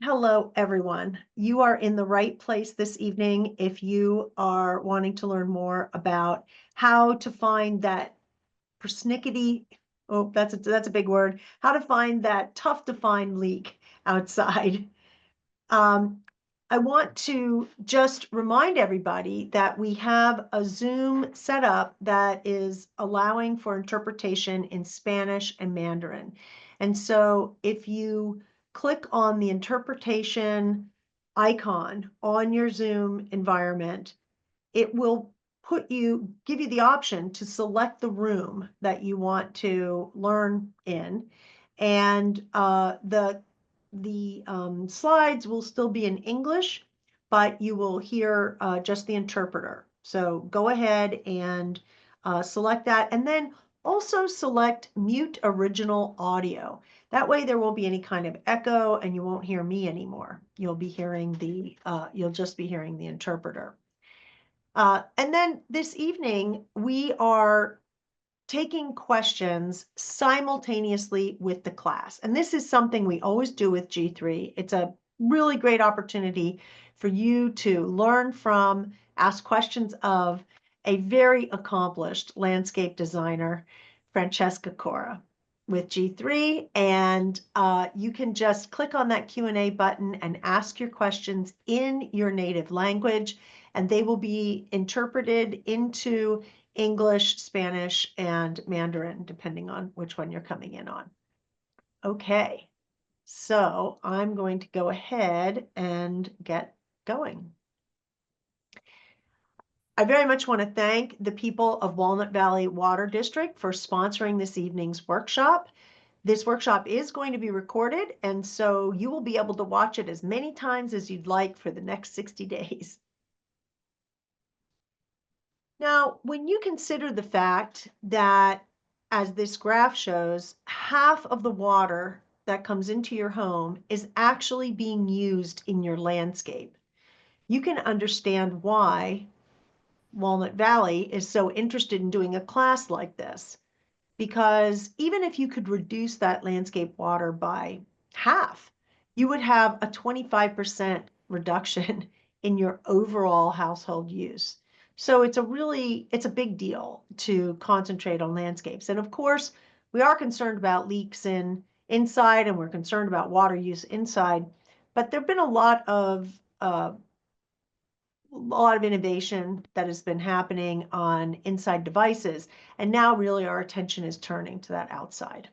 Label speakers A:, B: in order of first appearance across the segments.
A: Hello, everyone. You are in the right place this evening if you are wanting to learn more about how to find that persnickety, oh, that's a big word, how to find that tough to find leak outside. Um, I want to just remind everybody that we have a Zoom set up that is allowing for interpretation in Spanish and Mandarin. And so if you click on the interpretation icon on your Zoom environment, it will give you the option to select the room that you want to learn in. And the slides will still be in English, but you will hear just the interpreter. So go ahead and select that, and then also select mute original audio. That way there won't be any kind of echo and you won't hear me anymore. You'll just be hearing the interpreter. And then this evening, we are taking questions simultaneously with the class. And this is something we always do with G3. It's a really great opportunity for you to learn from, ask questions of a very accomplished landscape designer, Francesca Cora, with G3. And you can just click on that Q&A button and ask your questions in your native language, and they will be interpreted into English, Spanish, and Mandarin, depending on which one you're coming in on. Okay, so I'm going to go ahead and get going. I very much want to thank the people of Walnut Valley Water District for sponsoring this evening's workshop. This workshop is going to be recorded, and so you will be able to watch it as many times as you'd like for the next 60 days. Now, when you consider the fact that, as this graph shows, half of the water that comes into your home is actually being used in your landscape, you can understand why Walnut Valley is so interested in doing a class like this. Because even if you could reduce that landscape water by half, you would have a 25% reduction in your overall household use. So it's a big deal to concentrate on landscapes. And of course, we are concerned about leaks inside, and we're concerned about water use inside. But there've been a lot of innovation that has been happening on inside devices. And now really our attention is turning to that outside.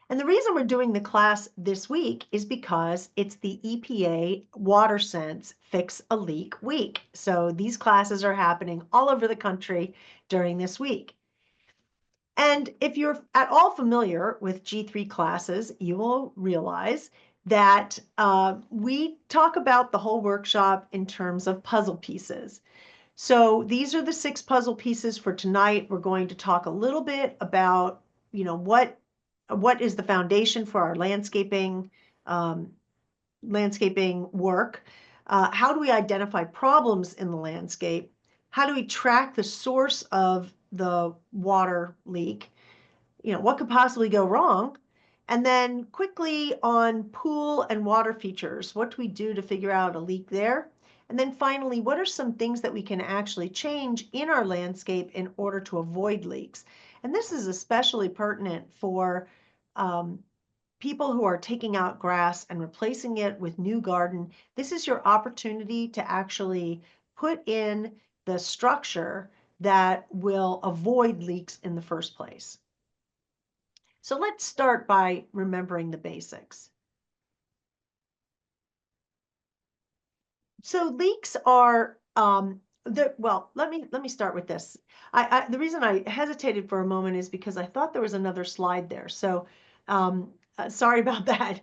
A: And the reason we're doing the class this week is because it's the EPA WaterSense Fix a Leak Week. So these classes are happening all over the country during this week. And if you're at all familiar with G3 classes, you will realize that we talk about the whole workshop in terms of puzzle pieces. So these are the 6 puzzle pieces for tonight. We're going to talk a little bit about, what is the foundation for our landscaping work? How do we identify problems in the landscape? How do we track the source of the water leak? What could possibly go wrong? And then quickly on pool and water features, what do we do to figure out a leak there? And then finally, what are some things that we can actually change in our landscape in order to avoid leaks? And this is especially pertinent for people who are taking out grass and replacing it with new garden. This is your opportunity to actually put in the structure that will avoid leaks in the first place. So let's start by remembering the basics. So leaks are well, let me start with this. The reason I hesitated for a moment is because I thought there was another slide there. So sorry about that.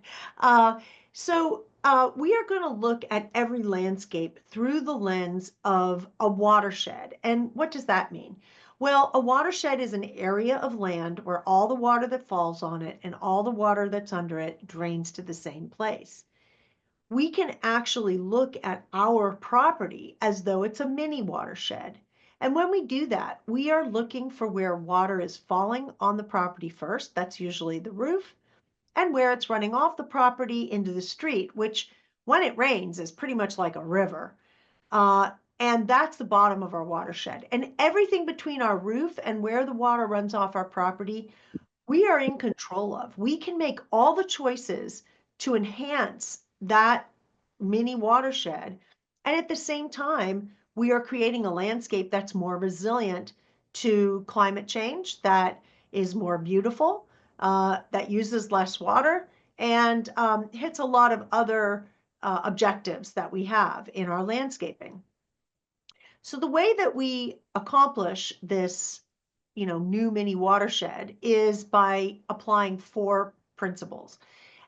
A: We are going to look at every landscape through the lens of a watershed. And what does that mean? Well, a watershed is an area of land where all the water that falls on it and all the water that's under it drains to the same place. We can actually look at our property as though it's a mini watershed. And when we do that, we are looking for where water is falling on the property first. That's usually the roof. and where it's running off the property into the street, which when it rains is pretty much like a river. Uh, and that's the bottom of our watershed. And everything between our roof and where the water runs off our property, we are in control of. We can make all the choices to enhance that mini watershed. And at the same time, we are creating a landscape that's more resilient to climate change, that is more beautiful, that uses less water, and hits a lot of other objectives that we have in our landscaping. So the way that we accomplish this, new mini watershed is by applying 4 principles.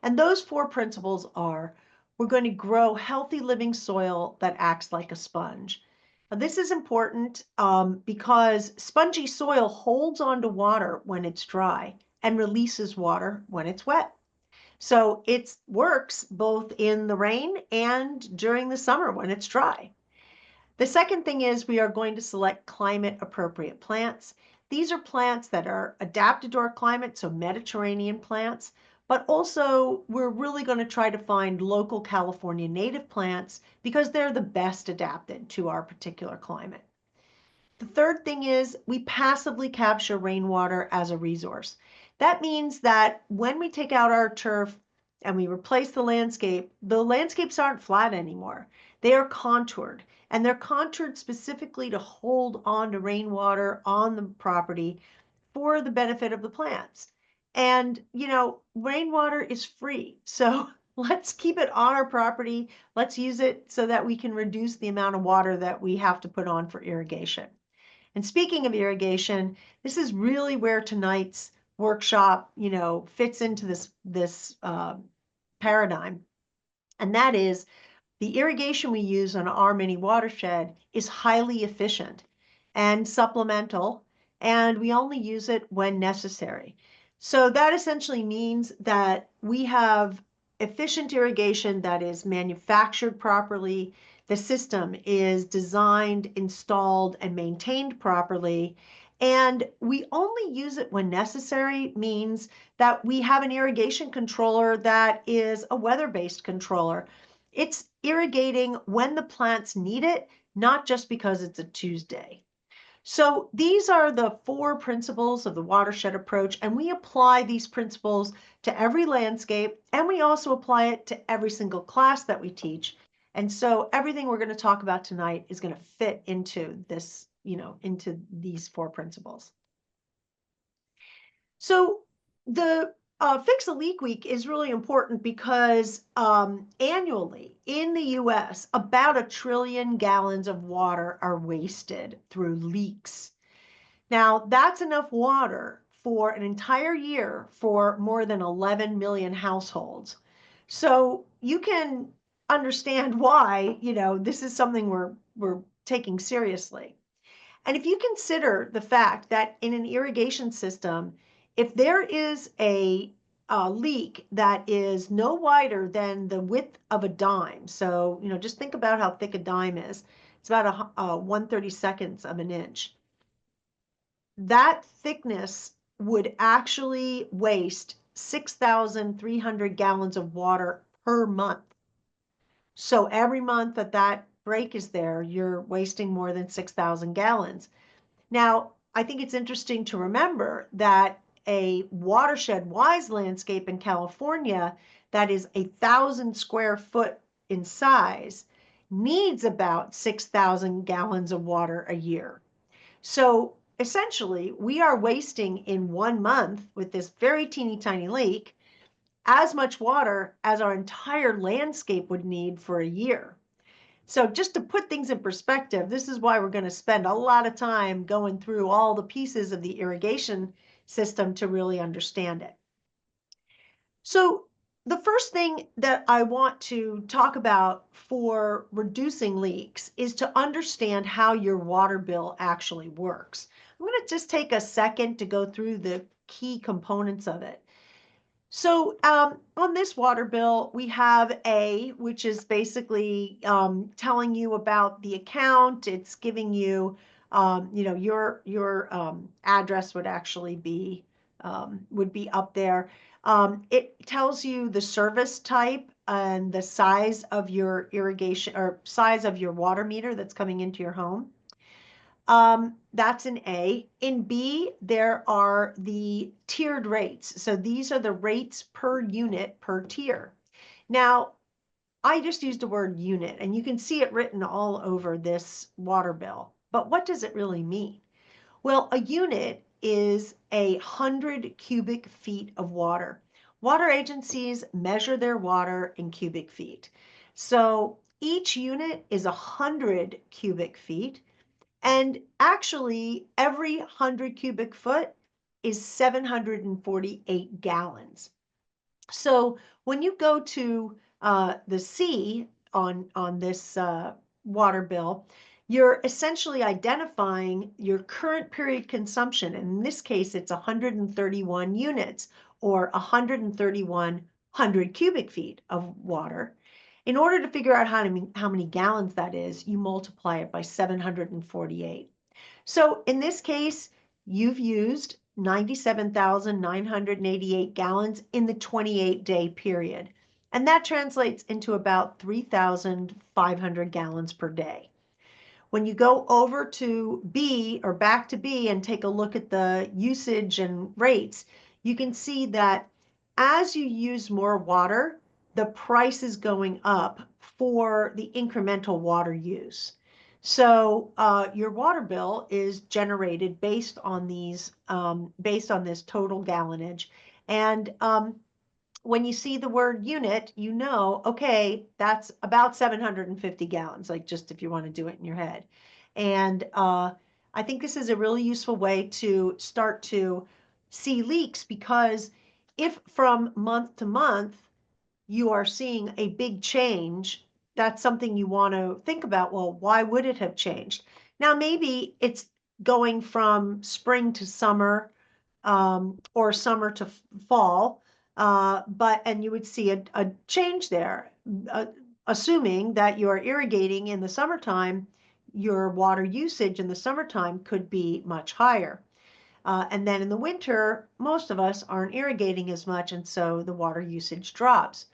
A: And those 4 principles are: we're going to grow healthy living soil that acts like a sponge. Now, this is important because spongy soil holds onto water when it's dry and releases water when it's wet. So it works both in the rain and during the summer when it's dry. The second thing is we are going to select climate appropriate plants. These are plants that are adapted to our climate, so Mediterranean plants, but also we're really going to try to find local California native plants because they're the best adapted to our particular climate. The third thing is we passively capture rainwater as a resource. That means that when we take out our turf and we replace the landscapes aren't flat anymore. They are contoured, and they're contoured specifically to hold on to rainwater on the property for the benefit of the plants. And, rainwater is free. So let's keep it on our property. Let's use it so that we can reduce the amount of water that we have to put on for irrigation. And speaking of irrigation, this is really where tonight's workshop, fits into this paradigm. And that is the irrigation we use on our mini watershed is highly efficient and supplemental, and we only use it when necessary. So that essentially means that we have efficient irrigation that is manufactured properly. The system is designed, installed, and maintained properly. And we only use it when necessary means that we have an irrigation controller that is a weather-based controller. It's irrigating when the plants need it, not just because it's a Tuesday. So these are the 4 principles of the watershed approach, and we apply these principles to every landscape, and we also apply it to every single class that we teach. And so everything we're going to talk about tonight is going to fit into this, into these 4 principles. So the Fix a Leak Week is really important because annually in the US, about 1 trillion gallons of water are wasted through leaks. Now, that's enough water for an entire year for more than 11 million households. So you can understand why, this is something we're taking seriously. And if you consider the fact that in an irrigation system, if there is a leak that is no wider than the width of a dime, so just think about how thick a dime is. It's about 1/32 of an inch. That thickness would actually waste 6,300 gallons of water per month. So every month that break is there, you're wasting more than 6,000 gallons. Now, I think it's interesting to remember that a watershed-wise landscape in California that is 1,000 square foot in size needs about 6,000 gallons of water a year. So essentially, we are wasting in 1 month with this very teeny tiny leak as much water as our entire landscape would need for a year. So just to put things in perspective, this is why we're going to spend a lot of time going through all the pieces of the irrigation system to really understand it. So the first thing that I want to talk about for reducing leaks is to understand how your water bill actually works. I'm going to just take a second to go through the key components of it. So on this water bill, we have A, which is basically telling you about the account. It's giving you, your address would actually be would be up there. It tells you the service type and the size of your irrigation or size of your water meter that's coming into your home. That's in A. In B, there are the tiered rates. So these are the rates per unit per tier. Now, I just used the word unit, and you can see it written all over this water bill. But what does it really mean? Well, a unit is 100 cubic feet of water. Water agencies measure their water in cubic feet. So each unit is 100 cubic feet. And actually, every 100 cubic foot is 748 gallons. So when you go to the C on this water bill, you're essentially identifying your current period consumption. And in this case, it's 131 units or 131 100 cubic feet of water. In order to figure out how many gallons that is, you multiply it by 748. So in this case, you've used 97,988 gallons in the 28-day period. And that translates into about 3,500 gallons per day. When you go over to B or back to B and take a look at the usage and rates, you can see that as you use more water, the price is going up for the incremental water use. So your water bill is generated based on these, based on this total gallonage. And when you see the word unit, you know, okay, that's about 750 gallons, like just if you want to do it in your head. And I think this is a really useful way to start to see leaks, because if from month to month you are seeing a big change, that's something you want to think about. Well, why would it have changed? Now, maybe it's going from spring to summer, or summer to fall, and you would see a change there, assuming that you're irrigating in the summertime. Your water usage in the summertime could be much higher. And then in the winter, most of us aren't irrigating as much, and so the water usage drops.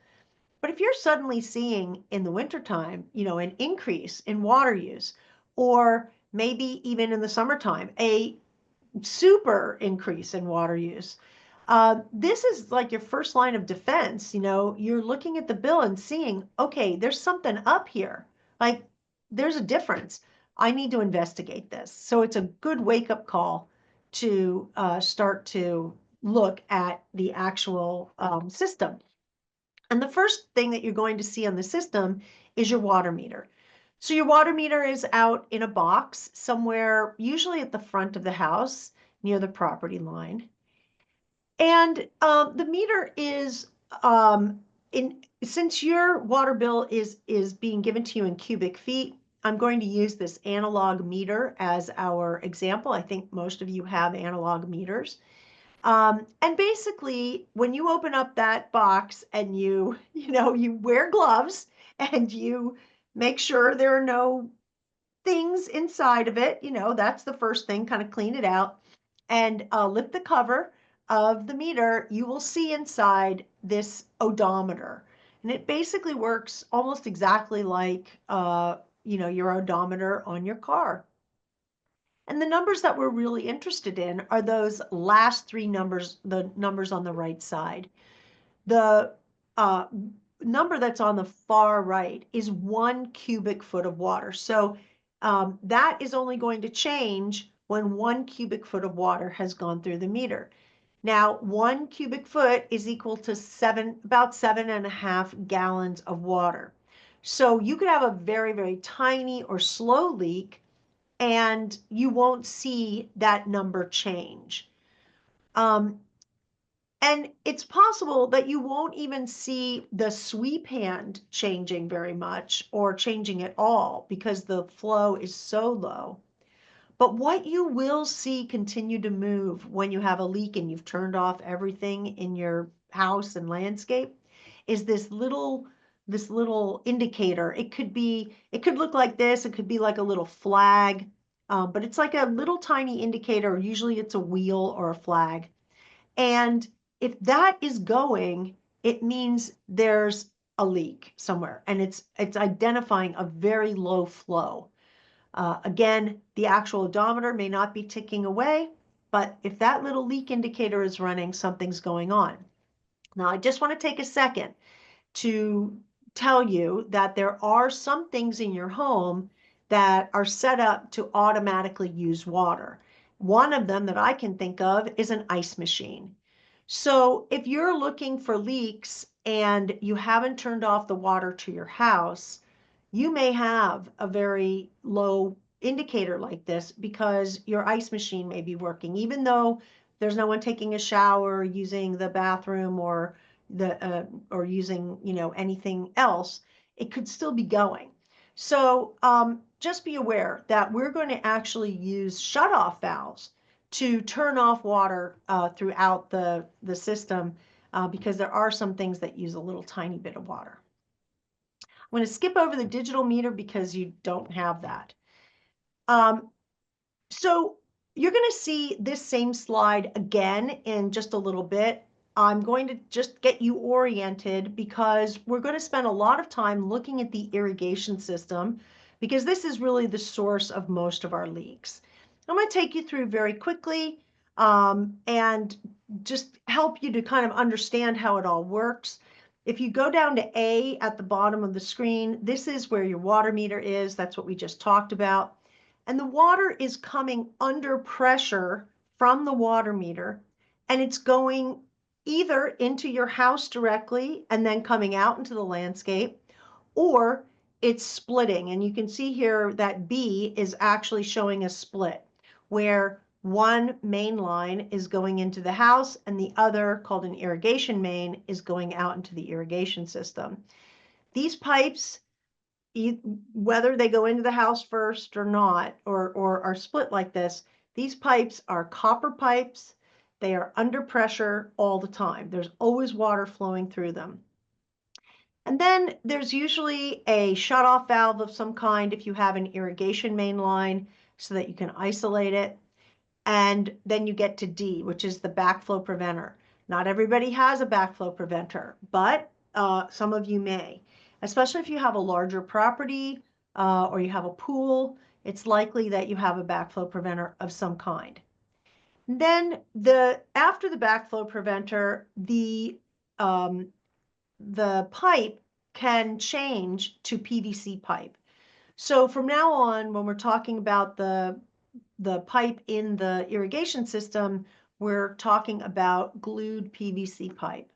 A: But if you're suddenly seeing in the wintertime, an increase in water use, or maybe even in the summertime, a super increase in water use, this is like your first line of defense. You're looking at the bill and seeing, okay, there's something up here. Like, there's a difference. I need to investigate this. So it's a good wake-up call to start to look at the actual system. And the first thing that you're going to see on the system is your water meter. So your water meter is out in a box somewhere, usually at the front of the house near the property line. And the meter is, since your water bill is being given to you in cubic feet, I'm going to use this analog meter as our example. I think most of you have analog meters. And basically, when you open up that box and you wear gloves and you make sure there are no things inside of it, that's the first thing, kind of clean it out and lift the cover of the meter, you will see inside this odometer. And it basically works almost exactly like, your odometer on your car. And the numbers that we're really interested in are those last three numbers, the numbers on the right side. The number that's on the far right is 1 cubic foot of water. So that is only going to change when 1 cubic foot of water has gone through the meter. Now, 1 cubic foot is equal to about 7.5 gallons of water. So you could have a very, very tiny or slow leak, and you won't see that number change. And it's possible that you won't even see the sweep hand changing very much or changing at all because the flow is so low. But what you will see continue to move when you have a leak and you've turned off everything in your house and landscape is this little indicator. It could look like this. It could be like a little flag, but it's like a little tiny indicator. Usually it's a wheel or a flag. And if that is going, it means there's a leak somewhere, and it's identifying a very low flow. Again, the actual odometer may not be ticking away, but if that little leak indicator is running, something's going on. Now, I just want to take a second to tell you that there are some things in your home that are set up to automatically use water. One of them that I can think of is an ice machine. So if you're looking for leaks and you haven't turned off the water to your house, you may have a very low indicator like this because your ice machine may be working, even though there's no one taking a shower, using the bathroom, or using anything else. It could still be going. So just be aware that we're going to actually use shutoff valves to turn off water throughout the system because there are some things that use a little tiny bit of water. I'm going to skip over the digital meter because you don't have that. So you're going to see this same slide again in just a little bit. I'm going to just get you oriented because we're going to spend a lot of time looking at the irrigation system because this is really the source of most of our leaks. I'm going to take you through very quickly and just help you to kind of understand how it all works. If you go down to A at the bottom of the screen, this is where your water meter is. That's what we just talked about. And the water is coming under pressure from the water meter, and it's going either into your house directly and then coming out into the landscape, or it's splitting. And you can see here that B is actually showing a split where one main line is going into the house and the other, called an irrigation main, is going out into the irrigation system. These pipes, whether they go into the house first or not, or are split like this, these pipes are copper pipes. They are under pressure all the time. There's always water flowing through them. And then there's usually a shutoff valve of some kind if you have an irrigation main line so that you can isolate it. And then you get to D, which is the backflow preventer. Not everybody has a backflow preventer, but some of you may. Especially if you have a larger property or you have a pool, it's likely that you have a backflow preventer of some kind. Then after the backflow preventer, the pipe can change to PVC pipe. So from now on, when we're talking about the pipe in the irrigation system, we're talking about glued PVC pipe.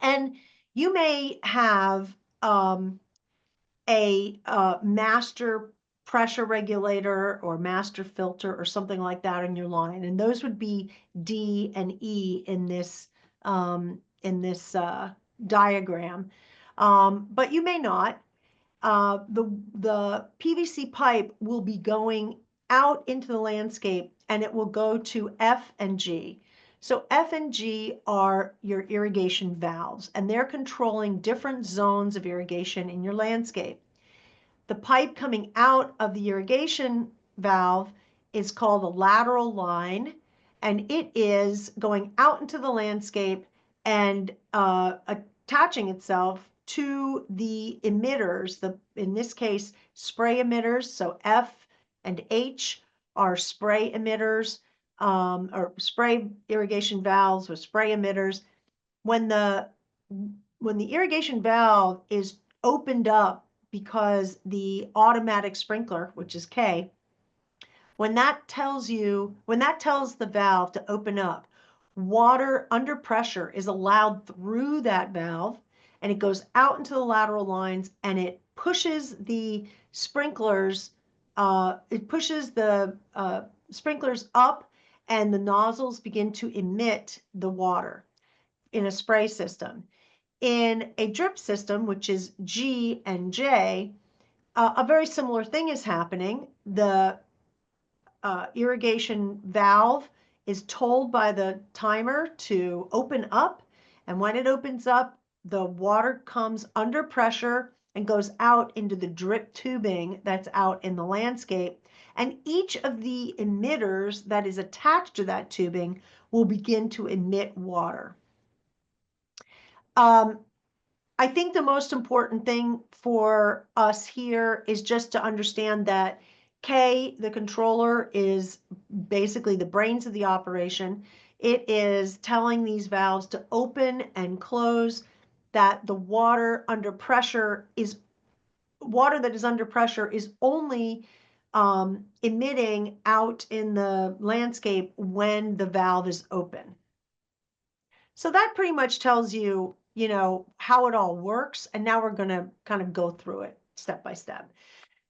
A: And you may have a master pressure regulator or master filter or something like that in your line, and those would be D and E in this diagram. But you may not. The PVC pipe will be going out into the landscape, and it will go to F and G. So F and G are your irrigation valves, and they're controlling different zones of irrigation in your landscape. The pipe coming out of the irrigation valve is called a lateral line, and it is going out into the landscape and attaching itself to the emitters, in this case, spray emitters. So F and H are spray emitters, or spray irrigation valves with spray emitters. When the irrigation valve is opened up because the automatic sprinkler, which is K, when that tells the valve to open up, water under pressure is allowed through that valve, and it goes out into the lateral lines, and it pushes the sprinklers up, and the nozzles begin to emit the water in a spray system. In a drip system, which is G and J, a very similar thing is happening. The irrigation valve is told by the timer to open up, and when it opens up, the water comes under pressure and goes out into the drip tubing that's out in the landscape, And each of the emitters that is attached to that tubing will begin to emit water. I think the most important thing for us here is just to understand that K, the controller, is basically the brains of the operation. It is telling these valves to open and close, that the water under pressure is water that is under pressure is only emitting out in the landscape when the valve is open. So that pretty much tells you, how it all works. And now we're going to kind of go through it step by step.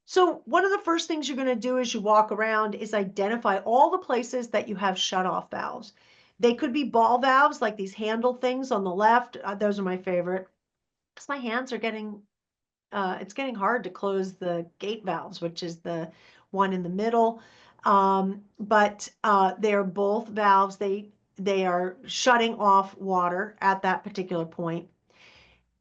A: So one of the first things you're going to do as you walk around is identify all the places that you have shutoff valves. They could be ball valves, like these handle things on the left. Those are my favorite, because my hands are it's getting hard to close the gate valves, which is the one in the middle. But they're both valves. They are shutting off water at that particular point.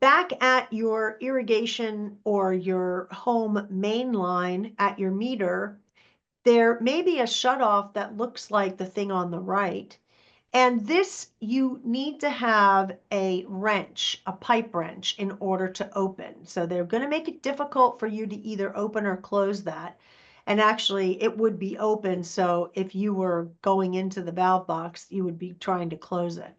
A: Back at your irrigation or your home main line at your meter, there may be a shutoff that looks like the thing on the right. And this, you need to have a wrench, a pipe wrench, in order to open. So they're going to make it difficult for you to either open or close that. And actually, it would be open. So if you were going into the valve box, you would be trying to close it.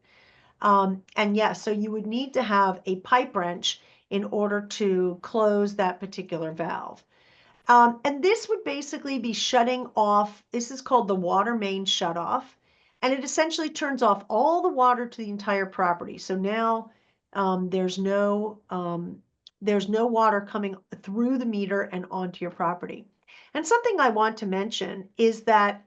A: And yes, so you would need to have a pipe wrench in order to close that particular valve. And this would basically be shutting off, this is called the water main shutoff, and it essentially turns off all the water to the entire property. So now there's no water coming through the meter and onto your property. And something I want to mention is that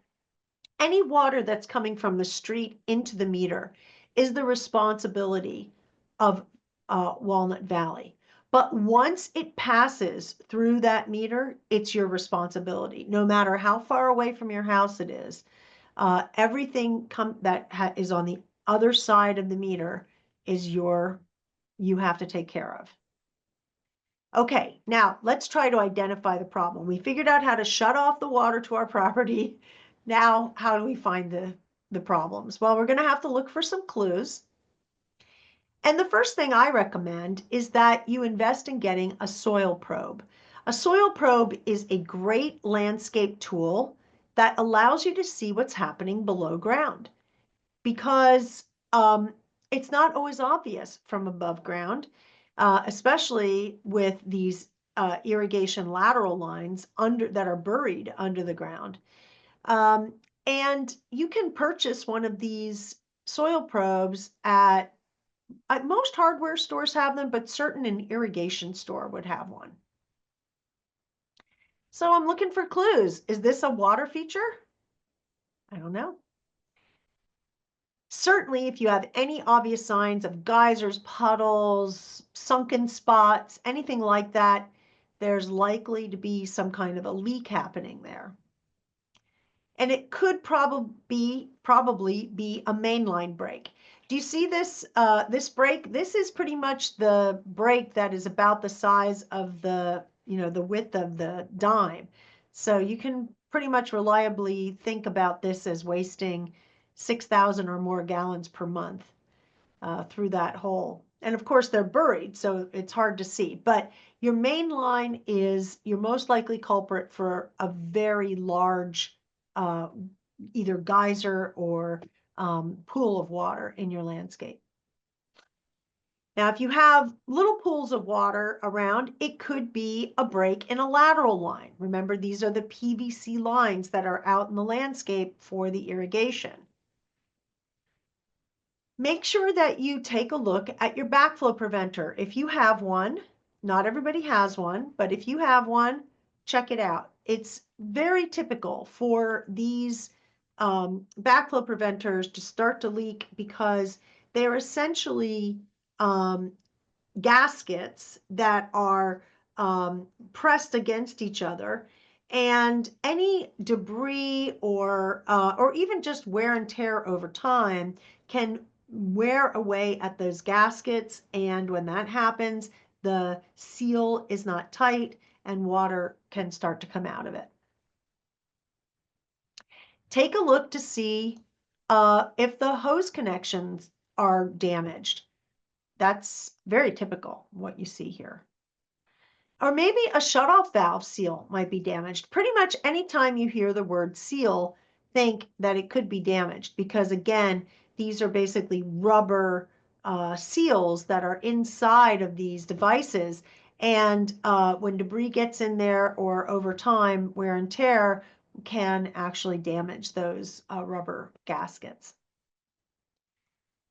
A: any water that's coming from the street into the meter is the responsibility of Walnut Valley. But once it passes through that meter, it's your responsibility, no matter how far away from your house it is. Everything that is on the other side of the meter is you have to take care of. Okay, now let's try to identify the problem. We figured out how to shut off the water to our property. Now, how do we find the problems? Well, we're going to have to look for some clues. And the first thing I recommend is that you invest in getting a soil probe. A soil probe is a great landscape tool that allows you to see what's happening below ground, because it's not always obvious from above ground, especially with these irrigation lateral lines that are buried under the ground. And you can purchase one of these soil probes at most hardware stores have them, but certain an irrigation store would have one. So I'm looking for clues. Is this a water feature? I don't know. Certainly, if you have any obvious signs of geysers, puddles, sunken spots, anything like that, there's likely to be some kind of a leak happening there. And it could probably be a mainline break. Do you see this this break? This is pretty much the break that is about the size of the width of the dime. So you can pretty much reliably think about this as wasting 6,000 or more gallons per month through that hole. And of course, they're buried, so it's hard to see. But your main line is your most likely culprit for a very large either geyser or pool of water in your landscape. Now, if you have little pools of water around, it could be a break in a lateral line. Remember, these are the PVC lines that are out in the landscape for the irrigation. Make sure that you take a look at your backflow preventer. If you have one, not everybody has one, but if you have one, check it out. It's very typical for these backflow preventers to start to leak because they're essentially gaskets that are pressed against each other, and any debris or even just wear and tear over time can wear away at those gaskets, and when that happens, the seal is not tight and water can start to come out of it. take a look to see if the hose connections are damaged. That's very typical, what you see here. Or maybe a shutoff valve seal might be damaged. Pretty much anytime you hear the word seal, think that it could be damaged because, again, these are basically rubber seals that are inside of these devices. And when debris gets in there or over time, wear and tear can actually damage those rubber gaskets.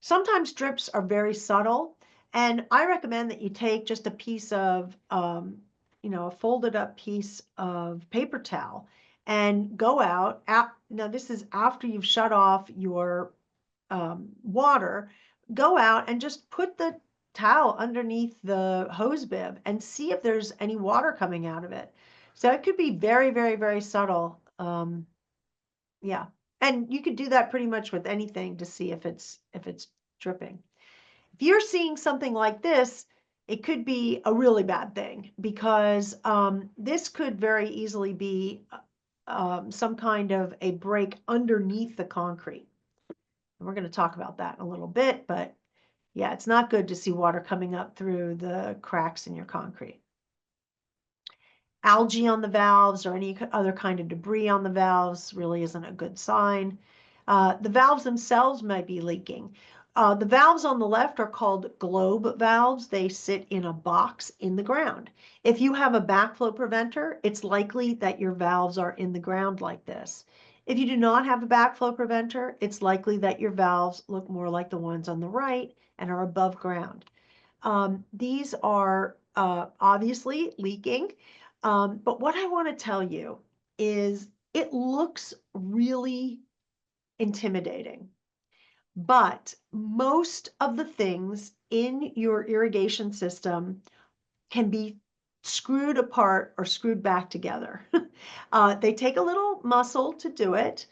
A: Sometimes drips are very subtle, and I recommend that you take just a piece of, a folded up piece of paper towel and go out. Now, this is after you've shut off your water. Go out and just put the towel underneath the hose bib and see if there's any water coming out of it. So it could be very, very, very subtle. Yeah. And you could do that pretty much with anything to see if it's dripping. If you're seeing something like this, it could be a really bad thing because this could very easily be some kind of a break underneath the concrete. And we're going to talk about that in a little bit, but yeah, it's not good to see water coming up through the cracks in your concrete. Algae on the valves or any other kind of debris on the valves really isn't a good sign. The valves themselves might be leaking. The valves on the left are called globe valves. They sit in a box in the ground. If you have a backflow preventer, it's likely that your valves are in the ground like this. If you do not have a backflow preventer, it's likely that your valves look more like the ones on the right and are above ground. These are obviously leaking. But what I want to tell you is it looks really intimidating. But most of the things in your irrigation system can be screwed apart or screwed back together. They take a little muscle to do it,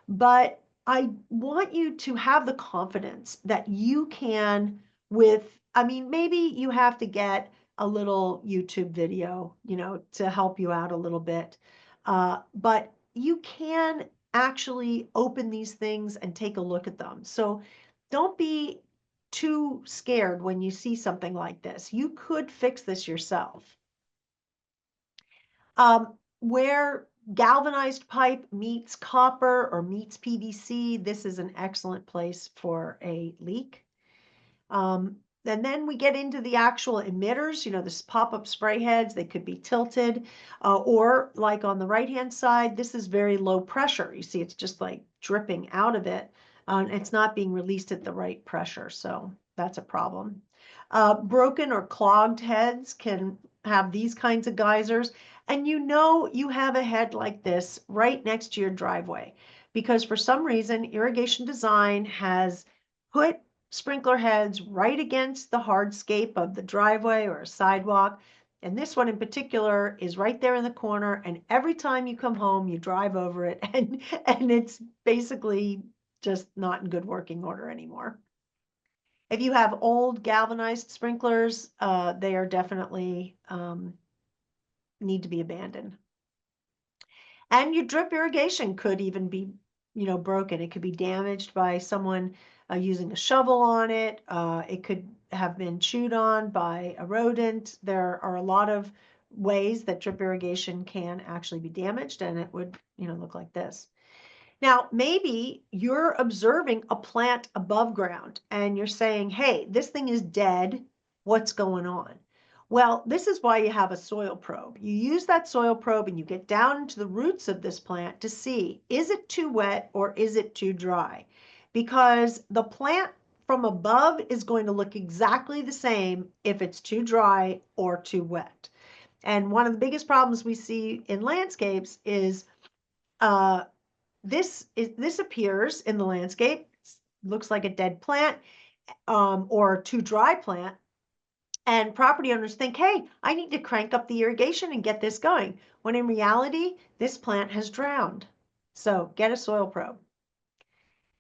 A: but I want you to have the confidence that you can maybe you have to get a little YouTube video, to help you out a little bit. But you can actually open these things and take a look at them. So don't be too scared when you see something like this. You could fix this yourself. Where galvanized pipe meets copper or meets PVC, this is an excellent place for a leak. And then we get into the actual emitters, this pop-up spray heads, they could be tilted, or like on the right-hand side, this is very low pressure. You see, it's just like dripping out of it. It's not being released at the right pressure, so that's a problem. Broken or clogged heads can have these kinds of geysers, and you have a head like this right next to your driveway, because for some reason, irrigation design has put sprinkler heads right against the hardscape of the driveway or a sidewalk. And this one in particular is right there in the corner. And every time you come home, you drive over it and it's basically just not in good working order anymore. If you have old galvanized sprinklers, they are definitely need to be abandoned. And your drip irrigation could even be, broken. It could be damaged by someone using a shovel on it. It could have been chewed on by a rodent. There are a lot of ways that drip irrigation can actually be damaged, and it would, look like this. Now, maybe you're observing a plant above ground and you're saying, hey, this thing is dead. What's going on? Well, this is why you have a soil probe. You use that soil probe and you get down into the roots of this plant to see, is it too wet or is it too dry? Because the plant from above is going to look exactly the same if it's too dry or too wet. And one of the biggest problems we see in landscapes is this appears in the landscape, looks like a dead plant or too dry plant. And property owners think, hey, I need to crank up the irrigation and get this going. When in reality, this plant has drowned. So get a soil probe.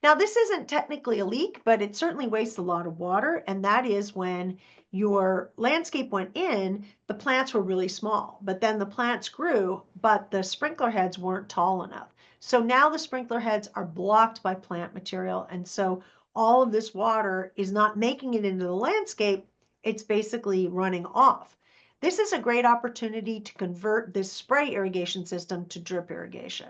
A: Now, this isn't technically a leak, but it certainly wastes a lot of water. And that is when your landscape went in, the plants were really small, but then the plants grew, but the sprinkler heads weren't tall enough. So now the sprinkler heads are blocked by plant material. And so all of this water is not making it into the landscape. It's basically running off. This is a great opportunity to convert this spray irrigation system to drip irrigation.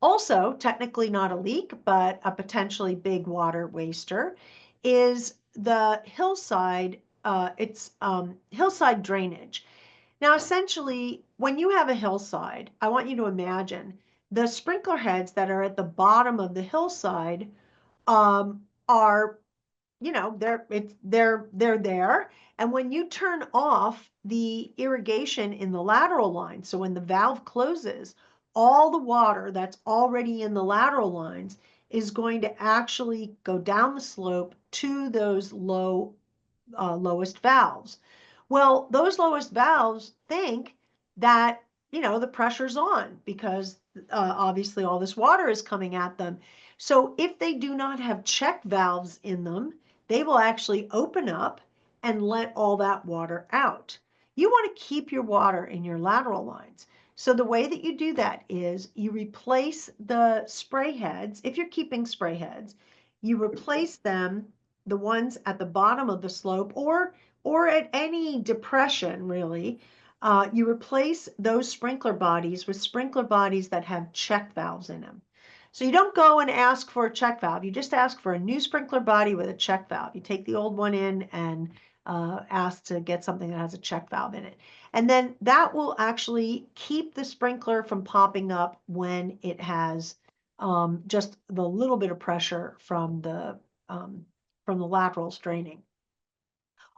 A: Also, technically not a leak, but a potentially big water waster is the hillside, hillside drainage. Now, essentially, when you have a hillside, I want you to imagine the sprinkler heads that are at the bottom of the hillside are, they're there. And when you turn off the irrigation in the lateral line, so when the valve closes, all the water that's already in the lateral lines is going to actually go down the slope to those lowest valves. Well, those lowest valves think that, the pressure's on because obviously all this water is coming at them. So if they do not have check valves in them, they will actually open up and let all that water out. You want to keep your water in your lateral lines. So the way that you do that is you replace the spray heads. If you're keeping spray heads, you replace them, the ones at the bottom of the slope or at any depression, really. You replace those sprinkler bodies with sprinkler bodies that have check valves in them. So you don't go and ask for a check valve. You just ask for a new sprinkler body with a check valve. You take the old one in and ask to get something that has a check valve in it. And then that will actually keep the sprinkler from popping up when it has just the little bit of pressure from the lateral draining.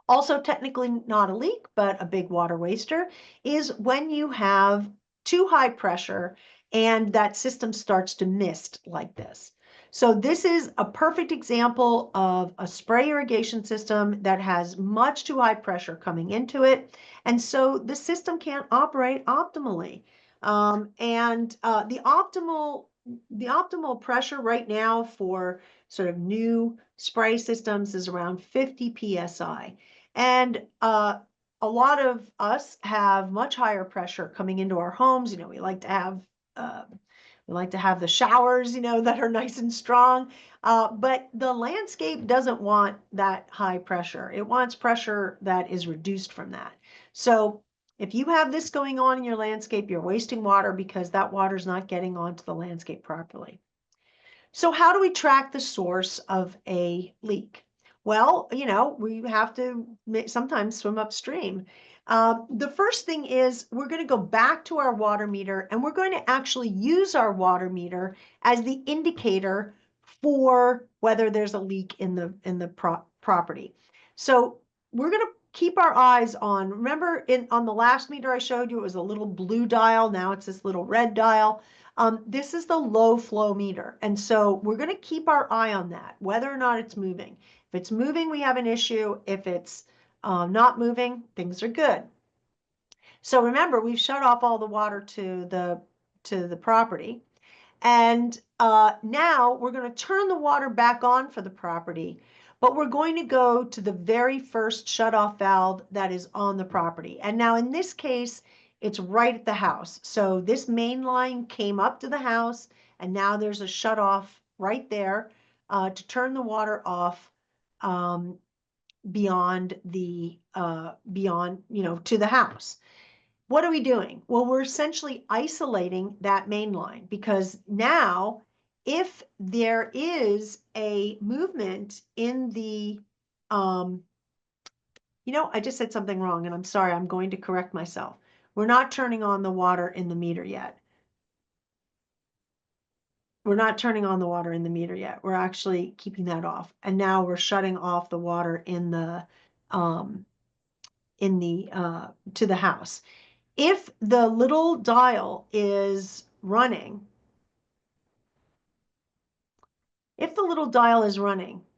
A: Also technically not a leak, but a big water waster, is when you have too high pressure and that system starts to mist like this. So this is a perfect example of a spray irrigation system that has much too high pressure coming into it. And so the system can't operate optimally. The optimal pressure right now for sort of new spray systems is around 50 psi. And a lot of us have much higher pressure coming into our homes. We like to have the showers, that are nice and strong. But the landscape doesn't want that high pressure. It wants pressure that is reduced from that. So if you have this going on in your landscape, you're wasting water because that water is not getting onto the landscape properly. So how do we track the source of a leak? Well, we have to sometimes swim upstream. The first thing is we're going to go back to our water meter and we're going to actually use our water meter as the indicator for whether there's a leak in the property. So we're going to keep our eyes on, remember on the last meter I showed you, it was a little blue dial. Now it's this little red dial. This is the low flow meter. And so we're going to keep our eye on that, whether or not it's moving. If it's moving, we have an issue. If it's not moving, things are good. So remember, we've shut off all the water to the property. And now we're going to turn the water back on for the property, but we're going to go to the very first shutoff valve that is on the property. And now in this case, it's right at the house. So this main line came up to the house, and now there's a shutoff right there to turn the water off beyond to the house. What are we doing? Well, we're essentially isolating that main line because now if there is a movement in the, I just said something wrong and I'm sorry, I'm going to correct myself. We're not turning on the water in the meter yet. We're not turning on the water in the meter yet. We're actually keeping that off. And now we're shutting off the water to the house. If the little dial is running,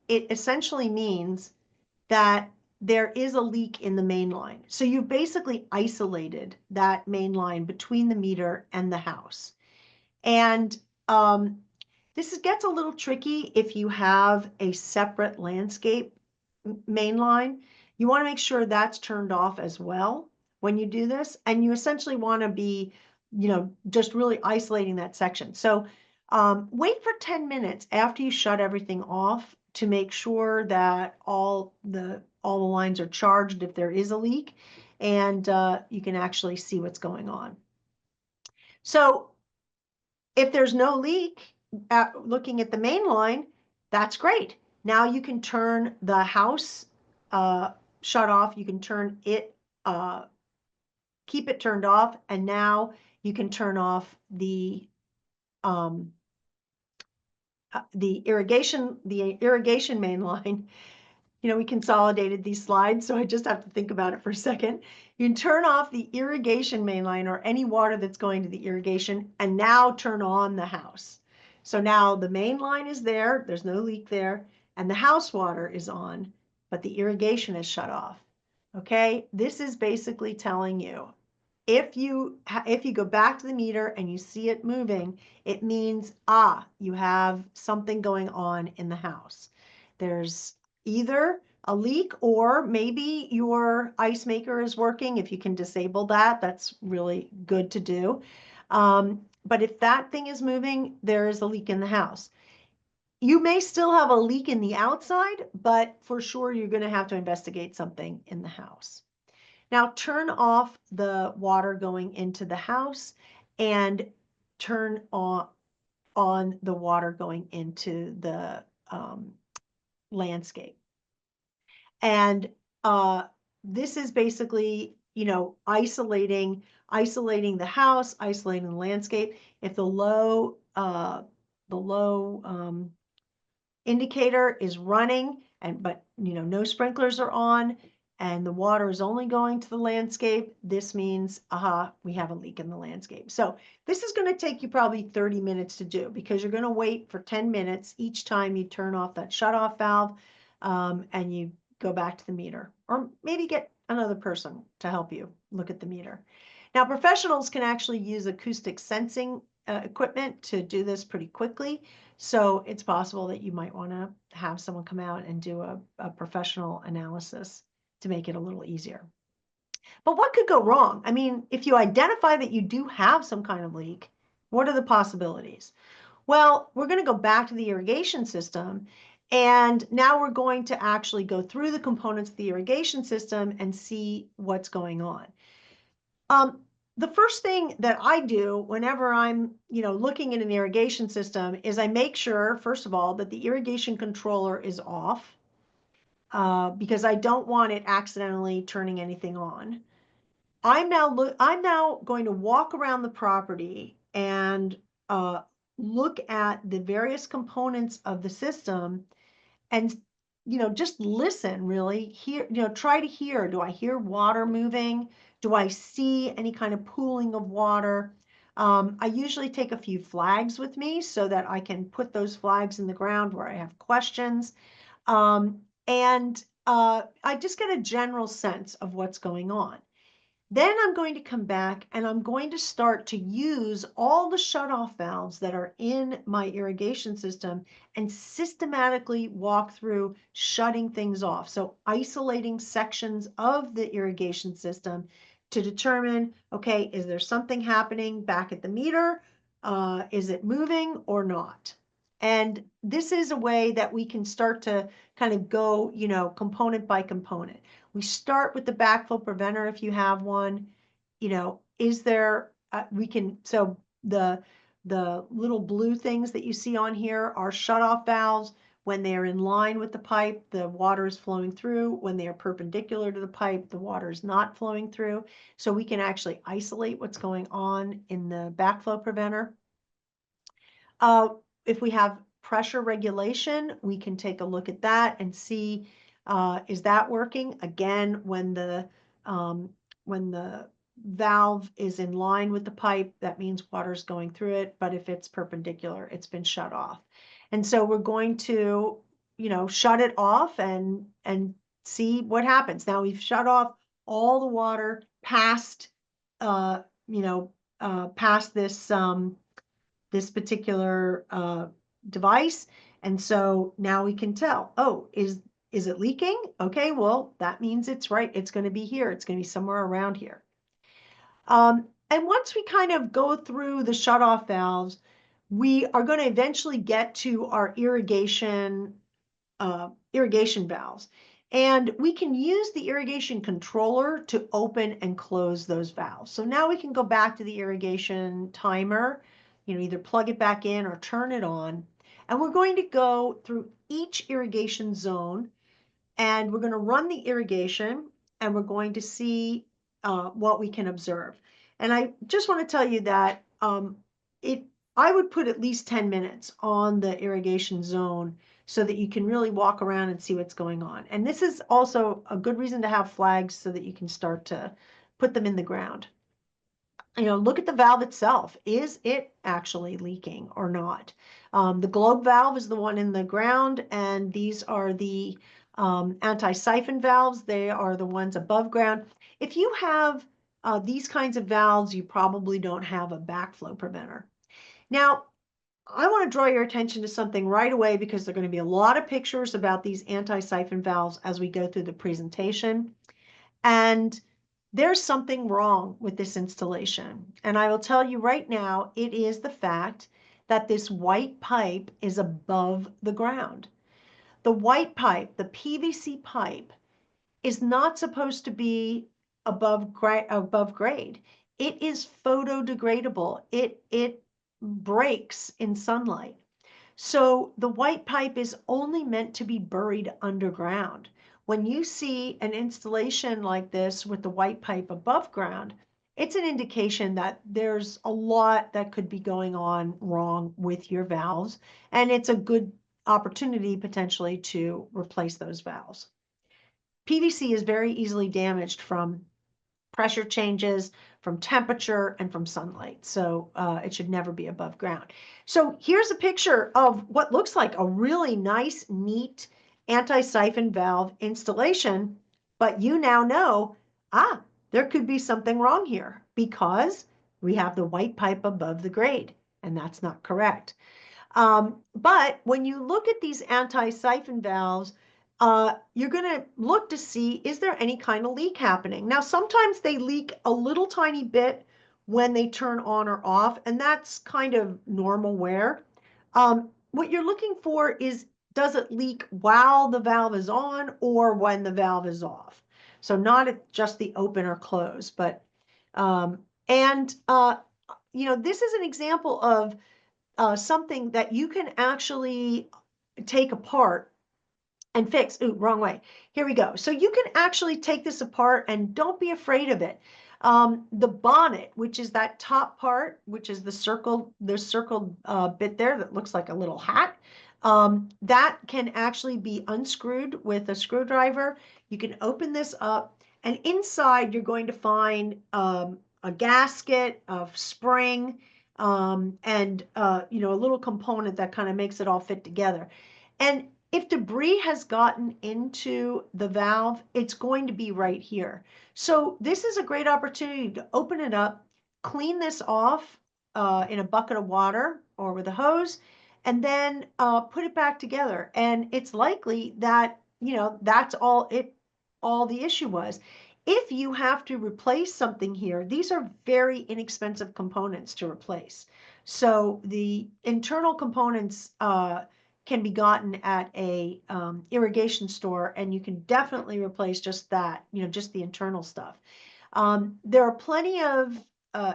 A: it essentially means that there is a leak in the main line. So you've basically isolated that main line between the meter and the house. And this gets a little tricky if you have a separate landscape main line. You want to make sure that's turned off as well when you do this. And you essentially want to be just really isolating that section. So wait for 10 minutes after you shut everything off to make sure that all the lines are charged if there is a leak, and you can actually see what's going on. So if there's no leak, looking at the main line, that's great. Now you can turn the house shut off. You can turn it, keep it turned off, and now you can turn off the irrigation main line. We consolidated these slides, so I just have to think about it for a second. You can turn off the irrigation main line or any water that's going to the irrigation, and now turn on the house. So now the main line is there, there's no leak there, and the house water is on, but the irrigation is shut off. Okay, this is basically telling you, if you go back to the meter and you see it moving, it means, you have something going on in the house. There's either a leak, or maybe your ice maker is working. If you can disable that, that's really good to do. But if that thing is moving, there is a leak in the house. You may still have a leak in the outside, but for sure you're going to have to investigate something in the house. Now turn off the water going into the house and turn on the water going into the landscape. And this is basically, isolating the house, isolating the landscape. If the low indicator is running, but no sprinklers are on, and the water is only going to the landscape, this means, we have a leak in the landscape. So this is going to take you probably 30 minutes to do, because you're going to wait for 10 minutes each time you turn off that shutoff valve, and you go back to the meter, or maybe get another person to help you look at the meter. Now, professionals can actually use acoustic sensing equipment to do this pretty quickly. So it's possible that you might want to have someone come out and do a professional analysis to make it a little easier. But what could go wrong? I mean, if you identify that you do have some kind of leak, what are the possibilities? Well, we're going to go back to the irrigation system, and now we're going to actually go through the components of the irrigation system and see what's going on. The first thing that I do whenever I'm, looking at an irrigation system is I make sure, first of all, that the irrigation controller is off, because I don't want it accidentally turning anything on. I'm now going to walk around the property and look at the various components of the system, and just listen, really hear, try to hear, do I hear water moving? Do I see any kind of pooling of water? I usually take a few flags with me so that I can put those flags in the ground where I have questions. And I just get a general sense of what's going on. Then I'm going to come back and I'm going to start to use all the shutoff valves that are in my irrigation system and systematically walk through shutting things off. So isolating sections of the irrigation system to determine, okay, is there something happening back at the meter? Is it moving or not? And this is a way that we can start to kind of go, component by component. We start with the backflow preventer if you have one. Is there, so the little blue things that you see on here are shutoff valves. When they are in line with the pipe, the water is flowing through. When they are perpendicular to the pipe, the water is not flowing through. So we can actually isolate what's going on in the backflow preventer. If we have pressure regulation, we can take a look at that and see, is that working? Again, when the valve is in line with the pipe, that means water's going through it. But if it's perpendicular, it's been shut off. And so we're going to, shut it off and see what happens. Now we've shut off all the water past, past this particular device. And so now we can tell, is it leaking? Okay, well, that means it's right. It's going to be here. It's going to be somewhere around here. And once we kind of go through the shutoff valves, we are going to eventually get to our irrigation valves. And we can use the irrigation controller to open and close those valves. So now we can go back to the irrigation timer, either plug it back in or turn it on. And we're going to go through each irrigation zone, and we're going to run the irrigation, and we're going to see what we can observe. And I just want to tell you that I would put at least 10 minutes on the irrigation zone so that you can really walk around and see what's going on. And this is also a good reason to have flags so that you can start to put them in the ground. Look at the valve itself. Is it actually leaking or not? The globe valve is the one in the ground, and these are the anti-siphon valves. They are the ones above ground. If you have these kinds of valves, you probably don't have a backflow preventer. Now, I want to draw your attention to something right away because there are going to be a lot of pictures about these anti-siphon valves as we go through the presentation. And there's something wrong with this installation. And I will tell you right now, it is the fact that this white pipe is above the ground. The white pipe, the PVC pipe, is not supposed to be above grade. It is photodegradable. It breaks in sunlight. So the white pipe is only meant to be buried underground. When you see an installation like this with the white pipe above ground, it's an indication that there's a lot that could be going on wrong with your valves, and it's a good opportunity potentially to replace those valves. PVC is very easily damaged from pressure changes, from temperature, and from sunlight. So it should never be above ground. So here's a picture of what looks like a really nice, neat anti-siphon valve installation. But you now know, there could be something wrong here because we have the white pipe above the grade, and that's not correct. But when you look at these anti-siphon valves, you're going to look to see, is there any kind of leak happening? Now, sometimes they leak a little tiny bit when they turn on or off, and that's kind of normal wear. What you're looking for is, does it leak while the valve is on or when the valve is off? So not at just the open or close, but, this is an example of something that you can actually take apart and fix. Ooh, wrong way. Here we go. So you can actually take this apart, and don't be afraid of it. The bonnet, which is that top part, which is the circled bit there that looks like a little hat, that can actually be unscrewed with a screwdriver. You can open this up, and inside you're going to find a gasket, a spring, and a little component that kind of makes it all fit together. And if debris has gotten into the valve, it's going to be right here. So this is a great opportunity to open it up, clean this off in a bucket of water or with a hose, and then put it back together. And it's likely that, that's all the issue was. If you have to replace something here, these are very inexpensive components to replace. So the internal components can be gotten at a irrigation store, and you can definitely replace just that, just the internal stuff. There are plenty of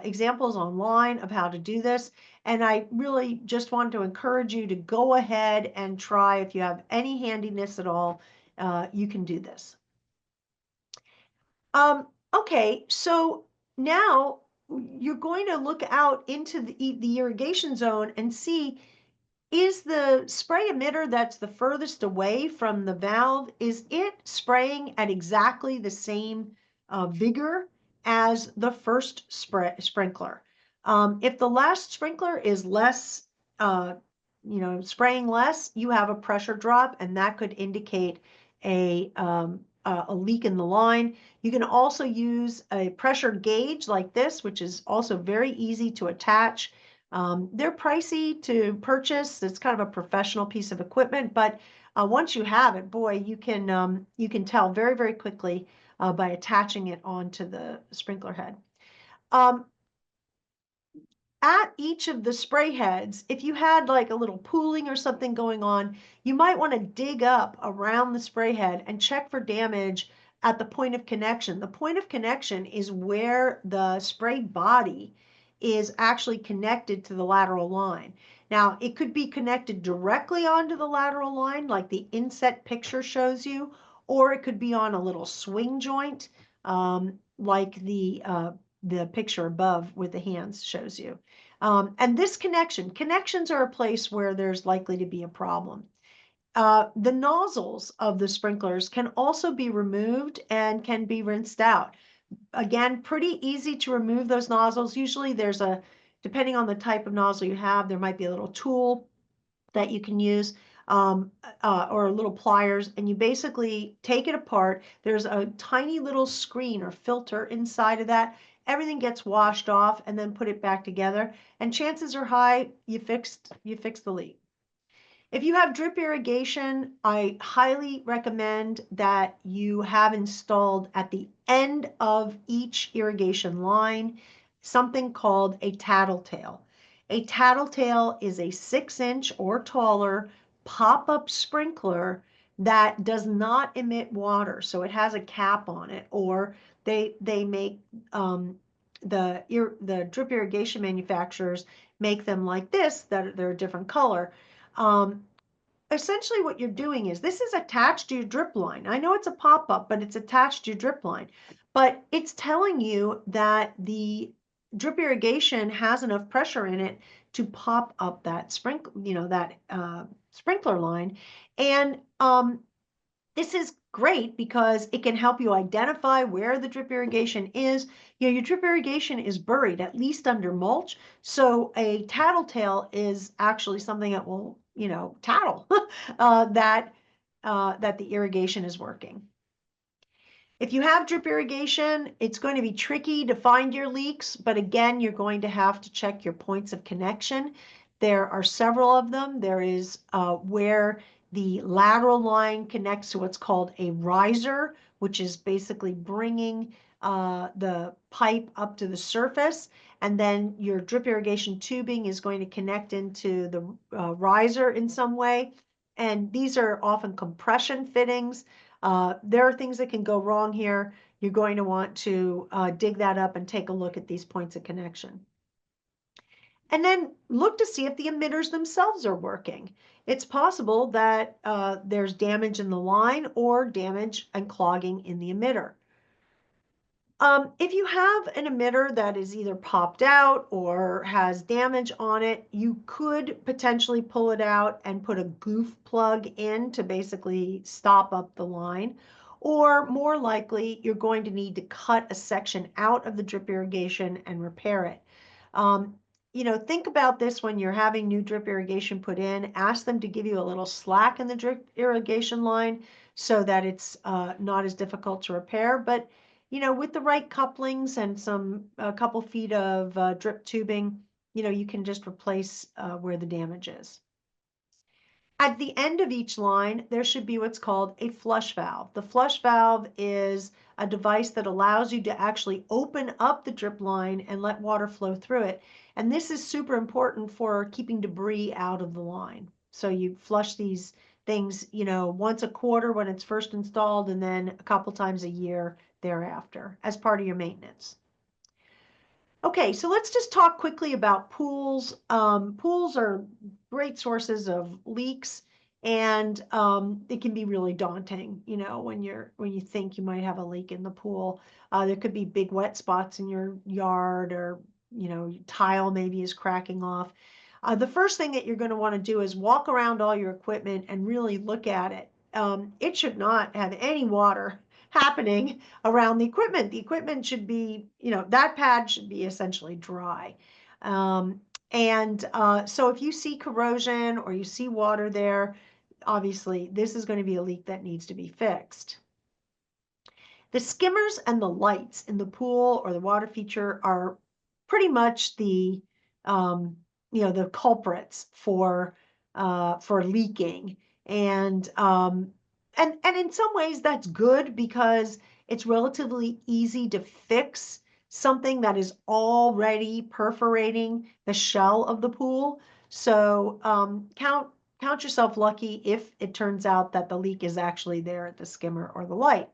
A: examples online of how to do this, and I really just want to encourage you to go ahead and try. If you have any handiness at all, you can do this. Okay, so now you're going to look out into the irrigation zone and see, is the spray emitter that's the furthest away from the valve, is it spraying at exactly the same vigor as the first sprinkler? If the last sprinkler is less, spraying less, you have a pressure drop, and that could indicate a leak in the line. You can also use a pressure gauge like this, which is also very easy to attach. They're pricey to purchase. It's kind of a professional piece of equipment, but once you have it, boy, you can tell very, very quickly by attaching it onto the sprinkler head. at each of the spray heads, if you had like a little pooling or something going on, you might want to dig up around the spray head and check for damage at the point of connection. The point of connection is where the spray body is actually connected to the lateral line. Now, it could be connected directly onto the lateral line, like the inset picture shows you, or it could be on a little swing joint, like the picture above with the hands shows you. And this connections are a place where there's likely to be a problem. The nozzles of the sprinklers can also be removed and can be rinsed out. Again, pretty easy to remove those nozzles. Usually depending on the type of nozzle you have, there might be a little tool that you can use, or little pliers, and you basically take it apart. There's a tiny little screen or filter inside of that. Everything gets washed off and then put it back together, and chances are high you fixed the leak. If you have drip irrigation, I highly recommend that you have installed at the end of each irrigation line something called a tattletale. A tattletale is a 6-inch or taller pop-up sprinkler that does not emit water. So it has a cap on it, or they make the drip irrigation manufacturers make them like this, that they're a different color. Essentially what you're doing is this is attached to your drip line. I know it's a pop-up, but it's attached to your drip line. But it's telling you that the drip irrigation has enough pressure in it to pop up that sprinkler line. And this is great because it can help you identify where the drip irrigation is. Your drip irrigation is buried at least under mulch. So a tattletale is actually something that will, tattle that the irrigation is working. If you have drip irrigation, it's going to be tricky to find your leaks, but again, you're going to have to check your points of connection. There are several of them. There is where the lateral line connects to what's called a riser, which is basically bringing the pipe up to the surface. And then your drip irrigation tubing is going to connect into the riser in some way. And these are often compression fittings. There are things that can go wrong here. You're going to want to dig that up and take a look at these points of connection. And then look to see if the emitters themselves are working. It's possible that there's damage in the line or damage and clogging in the emitter. If you have an emitter that is either popped out or has damage on it, you could potentially pull it out and put a goof plug in to basically stop up the line. Or more likely, you're going to need to cut a section out of the drip irrigation and repair it. Think about this when you're having new drip irrigation put in. Ask them to give you a little slack in the drip irrigation line so that it's not as difficult to repair. But with the right couplings and a couple feet of drip tubing, you can just replace where the damage is. At the end of each line, there should be what's called a flush valve. The flush valve is a device that allows you to actually open up the drip line and let water flow through it. And this is super important for keeping debris out of the line. So you flush these things, once a quarter when it's first installed, and then a couple times a year thereafter as part of your maintenance. Okay, so let's just talk quickly about pools. Pools are great sources of leaks, and it can be really daunting, when you think you might have a leak in the pool. There could be big wet spots in your yard, or tile maybe is cracking off. The first thing that you're going to want to do is walk around all your equipment and really look at it. It should not have any water happening around the equipment. The equipment should be, that pad should be essentially dry. So if you see corrosion or you see water there, obviously this is going to be a leak that needs to be fixed. The skimmers and the lights in the pool or the water feature are pretty much the culprits for leaking. And in some ways that's good because it's relatively easy to fix something that is already perforating the shell of the pool. So count yourself lucky if it turns out that the leak is actually there at the skimmer or the light.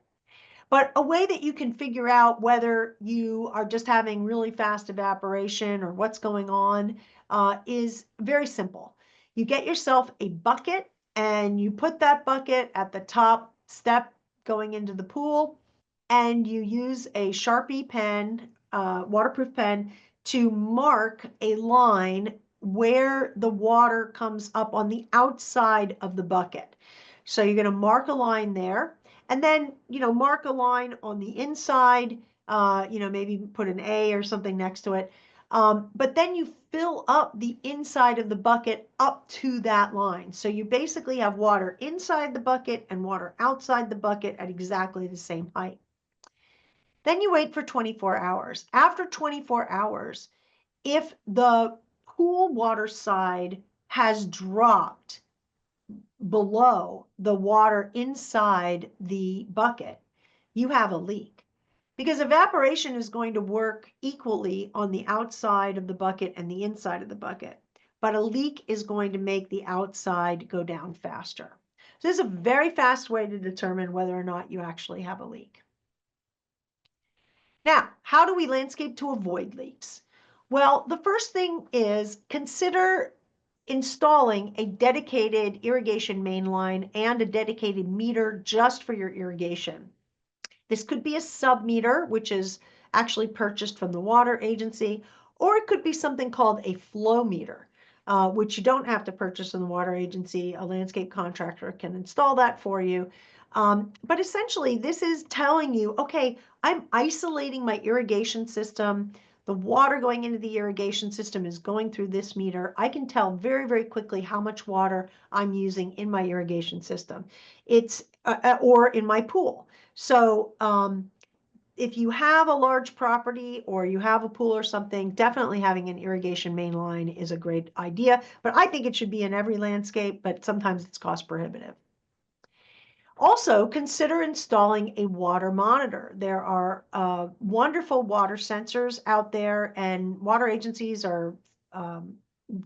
A: But a way that you can figure out whether you are just having really fast evaporation or what's going on is very simple. You get yourself a bucket and you put that bucket at the top step going into the pool, and you use a Sharpie pen, waterproof pen, to mark a line where the water comes up on the outside of the bucket. So you're going to mark a line there, and then, mark a line on the inside, maybe put an A or something next to it. But then you fill up the inside of the bucket up to that line. So you basically have water inside the bucket and water outside the bucket at exactly the same height. Then you wait for 24 hours. After 24 hours, if the pool water side has dropped below the water inside the bucket, you have a leak. Because evaporation is going to work equally on the outside of the bucket and the inside of the bucket. But a leak is going to make the outside go down faster. So this is a very fast way to determine whether or not you actually have a leak. Now, how do we landscape to avoid leaks? Well, the first thing is consider installing a dedicated irrigation main line and a dedicated meter just for your irrigation. This could be a sub-meter, which is actually purchased from the water agency, or it could be something called a flow meter, which you don't have to purchase from the water agency. A landscape contractor can install that for you. But essentially, this is telling you, okay, I'm isolating my irrigation system. The water going into the irrigation system is going through this meter. I can tell very, very quickly how much water I'm using in my irrigation system. Or in my pool. So if you have a large property or you have a pool or something, definitely having an irrigation main line is a great idea. But I think it should be in every landscape, but sometimes it's cost prohibitive. Also, consider installing a water monitor. There are wonderful water sensors out there, and water agencies are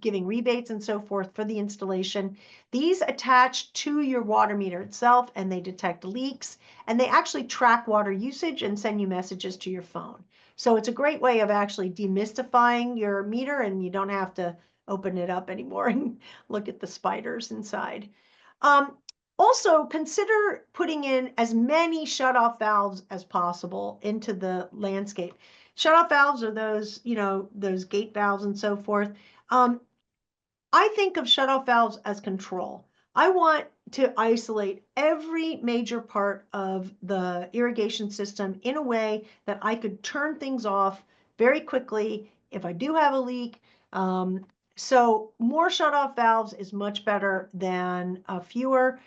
A: giving rebates and so forth for the installation. These attach to your water meter itself, and they detect leaks, and they actually track water usage and send you messages to your phone. So it's a great way of actually demystifying your meter, and you don't have to open it up anymore and look at the spiders inside. Also, consider putting in as many shutoff valves as possible into the landscape. Shutoff valves are those, those gate valves and so forth. I think of shutoff valves as control. I want to isolate every major part of the irrigation system in a way that I could turn things off very quickly if I do have a leak. So more shutoff valves is much better than fewer.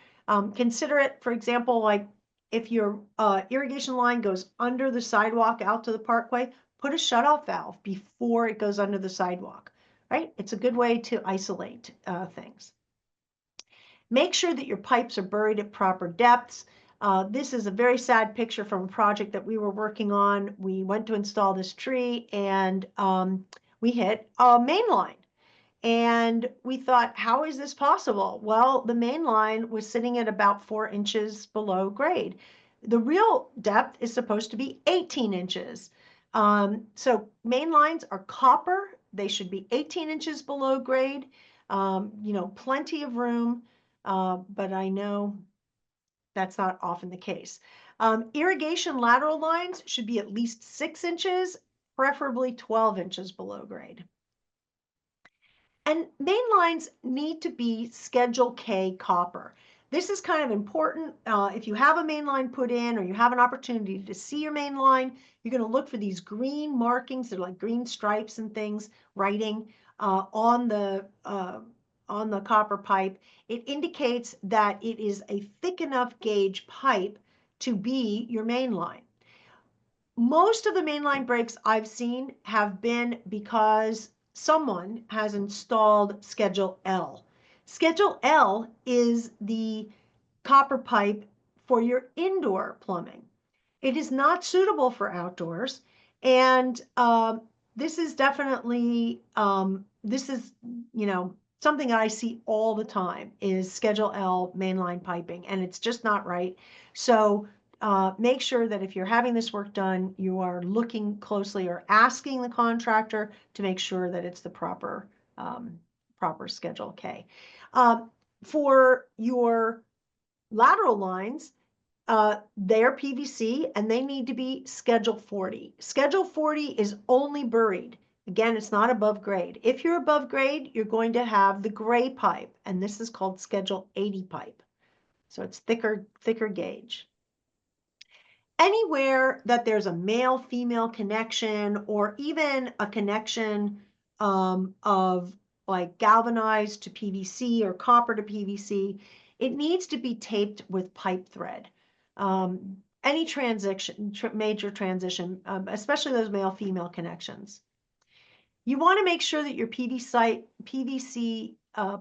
A: Consider it, for example, like if your irrigation line goes under the sidewalk out to the parkway, put a shutoff valve before it goes under the sidewalk, right? It's a good way to isolate things. Make sure that your pipes are buried at proper depths. This is a very sad picture from a project that we were working on. We went to install this tree and we hit a main line. And we thought, how is this possible? Well, the main line was sitting at about 4 inches below grade. The real depth is supposed to be 18 inches. So main lines are copper. They should be 18 inches below grade. Plenty of room, but I know that's not often the case. Irrigation lateral lines should be at least 6 inches, preferably 12 inches below grade. And main lines need to be Schedule K copper. This is kind of important. If you have a main line put in or you have an opportunity to see your main line, you're going to look for these green markings that are like green stripes and things, writing on the copper pipe. It indicates that it is a thick enough gauge pipe to be your main line. Most of the mainline breaks I've seen have been because someone has installed Schedule L. Schedule L is the copper pipe for your indoor plumbing. It is not suitable for outdoors. And this is definitely, this is, something I see all the time is Schedule L mainline piping, and it's just not right. So make sure that if you're having this work done, you are looking closely or asking the contractor to make sure that it's the proper Schedule K. For your lateral lines, they're PVC and they need to be Schedule 40. Schedule 40 is only buried. Again, it's not above grade. If you're above grade, you're going to have the gray pipe, and this is called Schedule 80 pipe. So it's thicker gauge. Anywhere that there's a male-female connection or even a connection of like galvanized to PVC or copper to PVC, it needs to be taped with pipe thread. Any transition, major transition, especially those male-female connections. You want to make sure that your PVC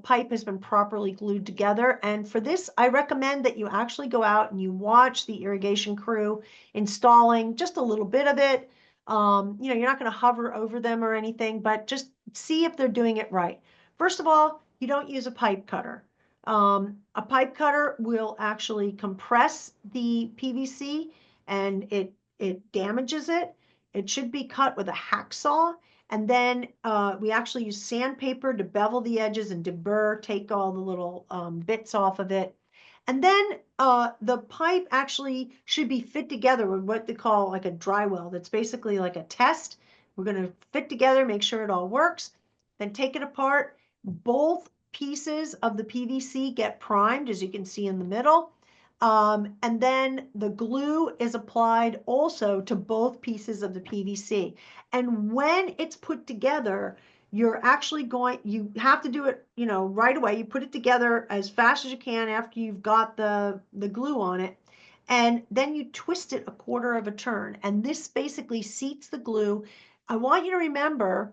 A: pipe has been properly glued together. And for this, I recommend that you actually go out and you watch the irrigation crew installing just a little bit of it. You're not going to hover over them or anything, but just see if they're doing it right. First of all, you don't use a pipe cutter. A pipe cutter will actually compress the PVC and it damages it. It should be cut with a hacksaw. And then we actually use sandpaper to bevel the edges and deburr, take all the little bits off of it. And then the pipe actually should be fit together with what they call like a dry well. That's basically like a test. We're going to fit together, make sure it all works, then take it apart. Both pieces of the PVC get primed, as you can see in the middle. And then the glue is applied also to both pieces of the PVC. And when it's put together, you have to do it, right away. You put it together as fast as you can after you've got the glue on it. And then you twist it a quarter of a turn. And this basically seats the glue. I want you to remember,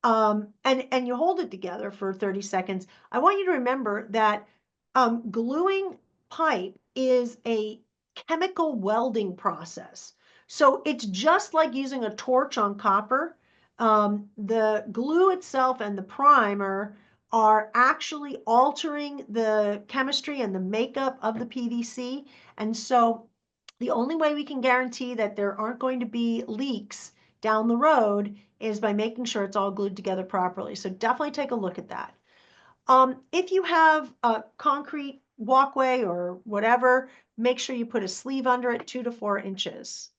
A: and you hold it together for 30 seconds. I want you to remember that gluing pipe is a chemical welding process. So it's just like using a torch on copper. The glue itself and the primer are actually altering the chemistry and the makeup of the PVC. And so the only way we can guarantee that there aren't going to be leaks down the road is by making sure it's all glued together properly. So definitely take a look at that. If you have a concrete walkway or whatever, make sure you put a sleeve under it 2 to 4 inches.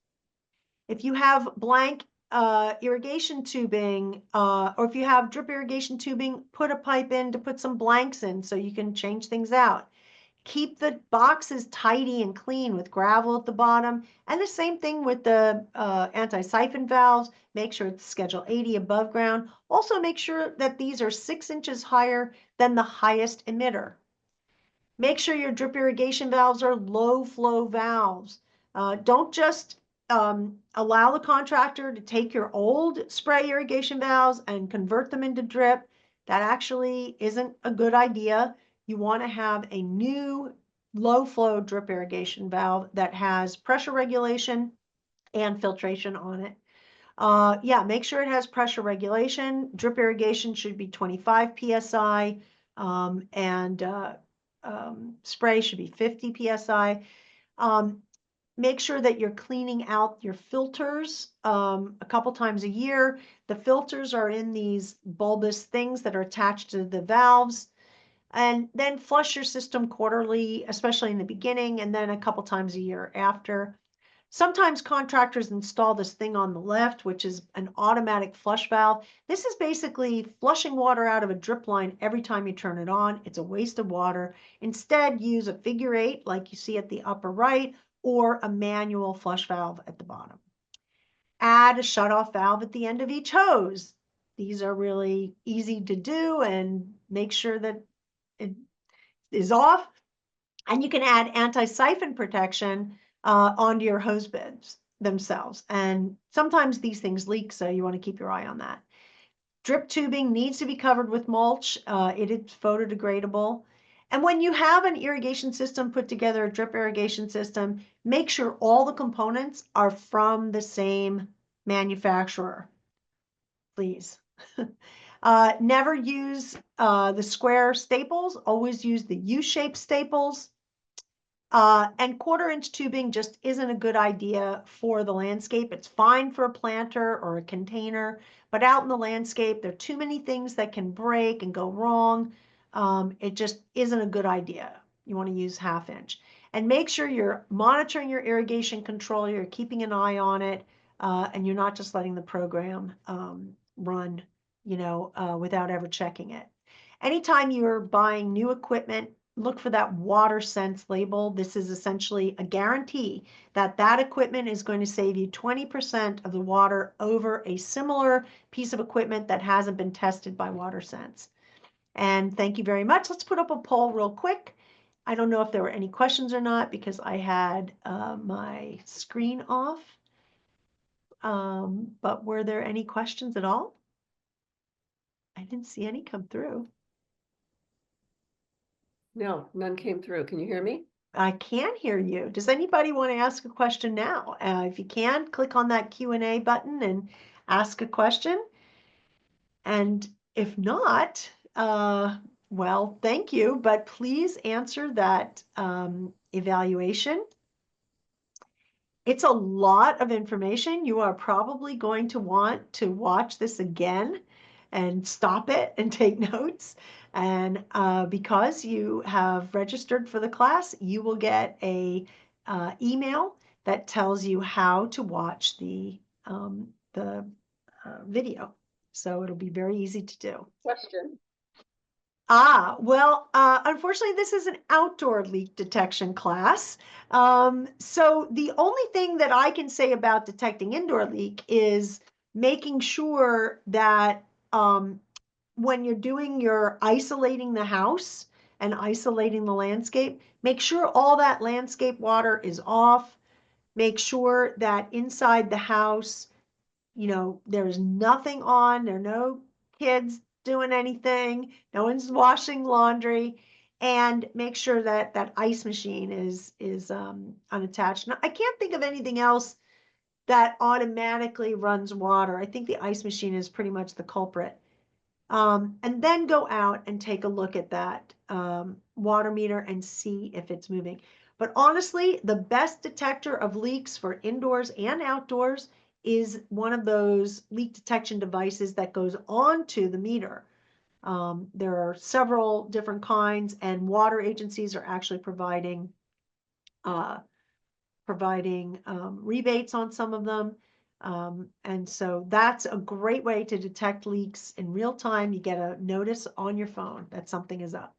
A: If you have blank irrigation tubing, or if you have drip irrigation tubing, put a pipe in to put some blanks in so you can change things out. Keep the boxes tidy and clean with gravel at the bottom. And the same thing with the anti-siphon valves. Make sure it's Schedule 80 above ground. Also make sure that these are 6 inches higher than the highest emitter. Make sure your drip irrigation valves are low flow valves. Don't just allow the contractor to take your old spray irrigation valves and convert them into drip. That actually isn't a good idea. You want to have a new low flow drip irrigation valve that has pressure regulation and filtration on it. Yeah, make sure it has pressure regulation. Drip irrigation should be 25 psi, and spray should be 50 psi. Make sure that you're cleaning out your filters a couple times a year. The filters are in these bulbous things that are attached to the valves. And then flush your system quarterly, especially in the beginning, and then a couple times a year after. Sometimes contractors install this thing on the left, which is an automatic flush valve. This is basically flushing water out of a drip line every time you turn it on. It's a waste of water. Instead, use a figure 8 like you see at the upper right, or a manual flush valve at the bottom. Add a shutoff valve at the end of each hose. These are really easy to do, and make sure that it is off. And you can add anti-siphon protection onto your hose beds themselves. And sometimes these things leak, so you want to keep your eye on that. Drip tubing needs to be covered with mulch. It is photodegradable. And when you have an irrigation system put together, a drip irrigation system, make sure all the components are from the same manufacturer, please. Never use the square staples, always use the U-shaped staples. And 1/4-inch tubing just isn't a good idea for the landscape. It's fine for a planter or a container, but out in the landscape, there are too many things that can break and go wrong. It just isn't a good idea. You want to use 1/2 inch. And make sure you're monitoring your irrigation control, you're keeping an eye on it, and you're not just letting the program run, without ever checking it. Anytime you're buying new equipment, look for that water sense label. This is essentially a guarantee that that equipment is going to save you 20% of the water over a similar piece of equipment that hasn't been tested by water sense. And thank you very much. Let's put up a poll real quick. I don't know if there were any questions or not because I had my screen off. But were there any questions at all? I didn't see any come through.
B: No, none came through. Can you hear me?
A: I can hear you. Does anybody want to ask a question now? If you can, click on that Q&A button and ask a question. And if not, well, thank you, but please answer that evaluation. It's a lot of information. You are probably going to want to watch this again and stop it and take notes. And because you have registered for the class, you will get a email that tells you how to watch the video. So it'll be very easy to do.
B: Question.
A: Well, unfortunately, this is an outdoor leak detection class. So the only thing that I can say about detecting indoor leak is making sure that when you're doing your isolating the house and isolating the landscape, make sure all that landscape water is off. Make sure that inside the house, there's nothing on, there are no kids doing anything, no one's washing laundry, and make sure that that ice machine is unattached. Now, I can't think of anything else that automatically runs water. I think the ice machine is pretty much the culprit. And then go out and take a look at that water meter and see if it's moving. But honestly, the best detector of leaks for indoors and outdoors is one of those leak detection devices that goes onto the meter. There are several different kinds, and water agencies are actually providing rebates on some of them. And so that's a great way to detect leaks in real time. You get a notice on your phone that something is up.